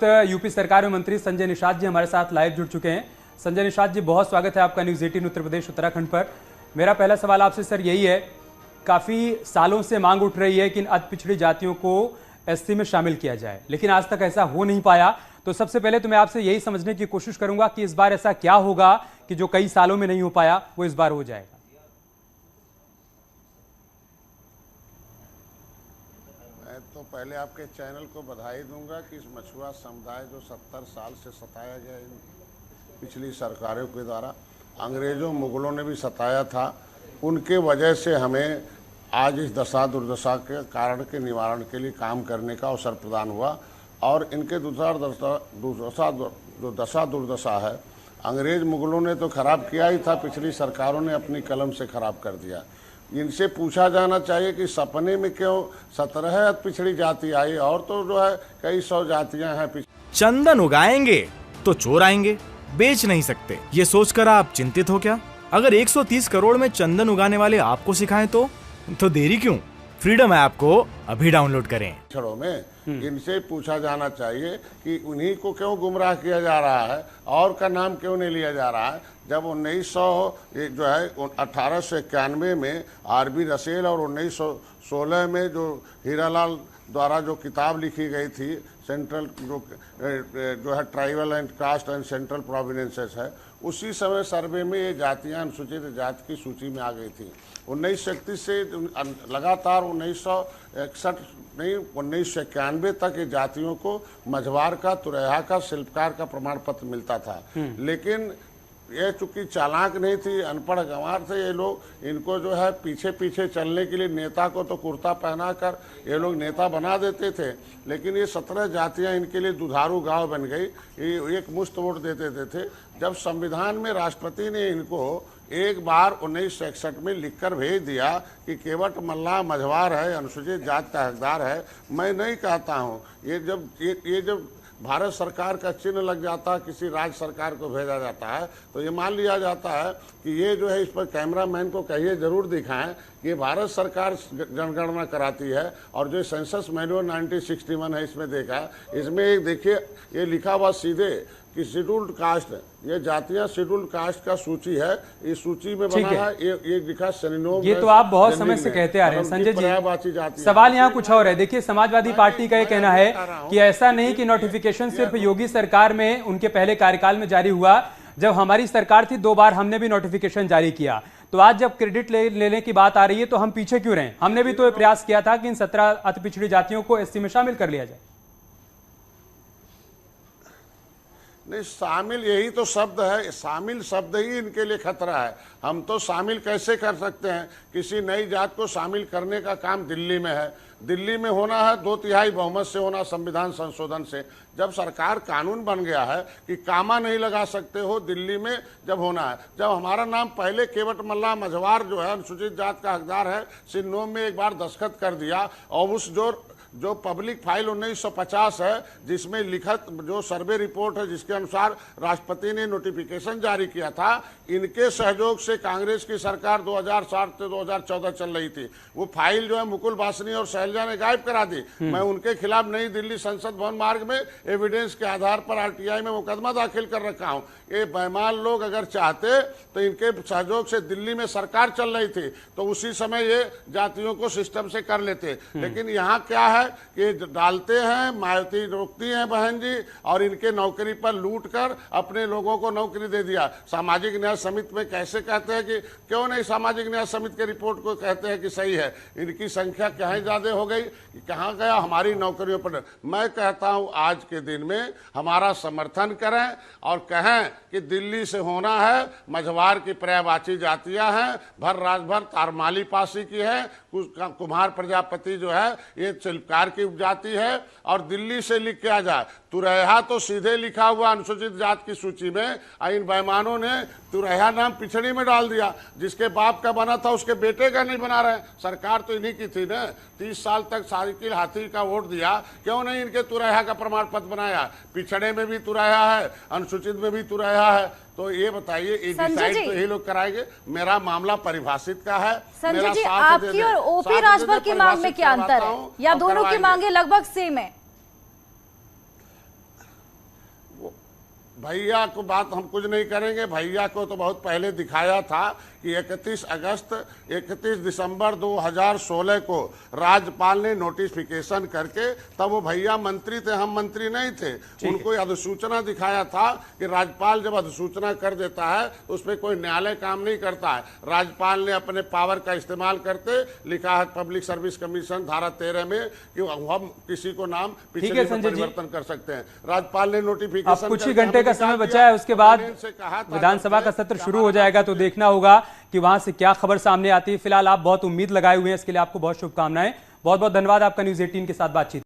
UP सरकार में मंत्री संजय निषाद जी हमारे साथ लाइव जुड़ चुके हैं। संजय निषाद जी, बहुत स्वागत है आपका न्यूज़ 18 उत्तर प्रदेश उत्तराखंड पर। मेरा पहला सवाल आपसे सर यही है, काफ़ी सालों से मांग उठ रही है कि इन अति पिछड़ी जातियों को एससी में शामिल किया जाए, लेकिन आज तक ऐसा हो नहीं पाया। तो सबसे पहले तो मैं आपसे यही समझने की कोशिश करूंगा कि इस बार ऐसा क्या होगा कि जो कई सालों में नहीं हो पाया वो इस बार हो जाएगा। तो पहले आपके चैनल को बधाई दूंगा कि इस मछुआ समुदाय जो 70 साल से सताया गया इन पिछली सरकारों के द्वारा, अंग्रेज़ों मुगलों ने भी सताया था, उनके वजह से हमें आज इस दशा दुर्दशा के कारण के निवारण के लिए काम करने का अवसर प्रदान हुआ। और इनके जो दशा दुर्दशा है, अंग्रेज़ मुगलों ने तो खराब किया ही था, पिछली सरकारों ने अपनी कलम से खराब कर दिया। इनसे पूछा जाना चाहिए कि सपने में क्यों 17 पिछड़ी जाति आई, और तो जो है कई 100 जातियां हैं। चंदन उगाएंगे तो चोर आएंगे, बेच नहीं सकते, ये सोचकर आप चिंतित हो क्या? अगर 130 करोड़ में चंदन उगाने वाले आपको सिखाएं तो देरी क्यों? फ्रीडम ऐप को अभी डाउनलोड करें। छड़ों में इनसे पूछा जाना चाहिए कि उन्हीं को क्यों गुमराह किया जा रहा है और का नाम क्यों नहीं लिया जा रहा है। जब 1891 में आरबी रसेल और 1916 में जो हीरालाल द्वारा जो किताब लिखी गई थी, सेंट्रल जो है tribal and caste and central provinces है, उसी समय सर्वे में ये जातियां अनुसूचित जाति की सूची में आ गई थी। 1931 से लगातार 1991 तक ये जातियों को मझवार का, तुरैया का, शिल्पकार का प्रमाण पत्र मिलता था। लेकिन ये चूंकि चालाक नहीं थी, अनपढ़ गंवार थे ये लोग, इनको जो है पीछे पीछे चलने के लिए नेता को तो कुर्ता पहनाकर ये लोग नेता बना देते थे, लेकिन ये 17 जातियां इनके लिए दुधारू गांव बन गई, ये एक मुश्त वोट दे देते थे। जब संविधान में राष्ट्रपति ने इनको एक बार 1961 में लिखकर भेज दिया कि केवट मल्लाह मझवार है, अनुसूचित जाति का हकदार है, मैं नहीं कहता हूँ, ये जब भारत सरकार का चिन्ह लग जाता है, किसी राज्य सरकार को भेजा जाता है, तो ये मान लिया जाता है कि ये जो है, इस पर कैमरामैन को कहिए जरूर दिखाएं कि भारत सरकार जनगणना कराती है। और जो सेंसस मैनुअल 1961 है, इसमें देखा, इसमें एक देखिए ये लिखा हुआ सीधे कि शेड्यूल्ड कास्ट, ये जातियां शेड्यूल्ड कास्ट का सूची है, इस सूची में बना है, ये लिखा सेनिनोम। ये तो आप बहुत समय से कहते आ रहे हैं संजय जी। सवाल यहाँ कुछ और है। देखिए, समाजवादी पार्टी का ये कहना है कि ऐसा नहीं कि नोटिफिकेशन सिर्फ योगी सरकार में उनके पहले कार्यकाल में जारी हुआ, जब हमारी सरकार थी 2 बार हमने भी नोटिफिकेशन जारी किया। तो आज जब क्रेडिट लेने की बात आ रही है तो हम पीछे क्यों रहे? हमने भी तो ये प्रयास किया था कि इन 17 अति पिछड़ी जातियों को एससी में शामिल कर लिया जाए। नहीं, शामिल यही तो शब्द है, शामिल शब्द ही इनके लिए खतरा है। हम तो शामिल कैसे कर सकते हैं? किसी नई जात को शामिल करने का काम दिल्ली में है, दिल्ली में होना है 2/3 बहुमत से होना, संविधान संशोधन से। जब सरकार कानून बन गया है कि कामा नहीं लगा सकते हो दिल्ली में, जब होना है, जब हमारा नाम पहले केवट मल्लाह मझवार जो है अनुसूचित जात का हकदार है, सिन्नोम में एक बार दस्तखत कर दिया, और उस जो पब्लिक फाइल 1950 है, जिसमें लिखित जो सर्वे रिपोर्ट है, जिसके अनुसार राष्ट्रपति ने नोटिफिकेशन जारी किया था, इनके सहयोग से कांग्रेस की सरकार 2007 से 2014 चल रही थी। वो फाइल जो है मुकुल वासनी और शैलजा ने गायब करा दी। मैं उनके खिलाफ नई दिल्ली संसद भवन मार्ग में एविडेंस के आधार पर आरटीआई में मुकदमा दाखिल कर रखा हूँ। ये बेईमान लोग अगर चाहते तो इनके सहयोग से दिल्ली में सरकार चल रही थी, तो उसी समय ये जातियों को सिस्टम से कर लेते। लेकिन यहाँ क्या है कि डालते हैं, मायावती रोकती हैं बहन जी, और इनके नौकरी पर लूट कर अपने लोगों को नौकरी दे दिया। सामाजिक न्याय समिति में कैसे कहते हैं कि क्यों नहीं, सामाजिक न्याय समिति के रिपोर्ट को कहते हैं कि सही है, इनकी संख्या कहीं ज्यादा हो गई, कहाँ गया हमारी नौकरियों पर। मैं कहता हूं आज के दिन में हमारा समर्थन करें और कहें कि दिल्ली से होना है, मझवार की पर्यायवाची जातियां हैं, भर राजभर तारमाली पासी की है, कुम्हार प्रजापति जो है ये शिल्पकार की उपजाति है, और दिल्ली से लिख के आ जाए। तुरैया तो सीधे लिखा हुआ अनुसूचित जात की सूची में, इन बेईमानों ने तुरैया नाम पिछड़ी में डाल दिया, जिसके बाप का बना था उसके बेटे का नहीं बना रहे। सरकार तो इन्हीं की थी ना, 30 साल तक साइकिल हाथी का वोट दिया, क्यों नहीं इनके तुरैया का प्रमाण पत्र बनाया? पिछड़े में भी तुरैया है, अनुसूचित में भी तुरैया है, तो ये बताइए, डिसाइड तो यही लोग कराएंगे। मेरा मामला परिभाषित का है। संजय जी, आपकी और ओपी राजभर की मांग में क्या अंतर है, या दोनों की मांगे लगभग सेम है? भैया को बात हम कुछ नहीं करेंगे। भैया को तो बहुत पहले दिखाया था कि 31 दिसंबर 2016 को राज्यपाल ने नोटिफिकेशन करके, तब वो भैया मंत्री थे, हम मंत्री नहीं थे, उनको अधिसूचना दिखाया था कि राज्यपाल जब अधिसूचना कर देता है उस पर कोई न्यायालय काम नहीं करता है। राज्यपाल ने अपने पावर का इस्तेमाल करते लिखा है पब्लिक सर्विस कमीशन धारा 13 में कि हम किसी को नाम पिछले में परिवर्तन कर सकते हैं। राज्यपाल ने नोटिफिकेशन, कुछ ही घंटे का समय बचा है, उसके बाद विधानसभा का सत्र शुरू हो जाएगा, तो देखना होगा कि वहां से क्या खबर सामने आती है। फिलहाल आप बहुत उम्मीद लगाए हुए हैं, इसके लिए आपको बहुत शुभकामनाएं। बहुत बहुत धन्यवाद आपका न्यूज़ 18 के साथ बातचीत